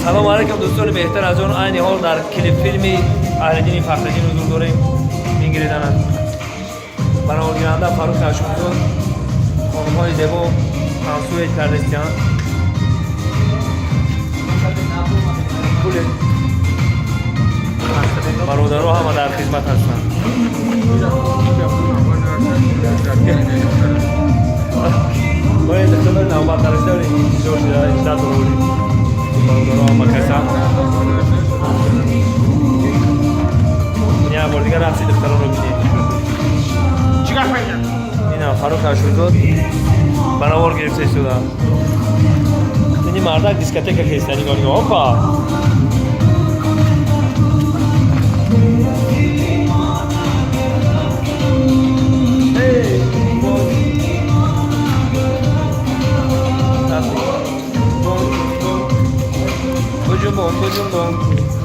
سلام علیکم دوستان بهتر از اون عین حال در کلیپ فیلمی алидини фахрдин حضور داریم. میگیریدن از بناگیرنده فاروق اشکزاد، خانم‌های زیبا همسوی کردستیان برادرها همه در خدمت هستند. باید اختبار نوبت درشته و انتظار شده اشتاد رو بودیم برادرها همه کسان یه بار دیگر رفتی دختران رو بینید. چیکار کنید؟ این هم فاروق اشکزاد بناوار گرفته شده. این مردک دیسکتک خیستنی گانی آپا Bujum bom, bujum bom.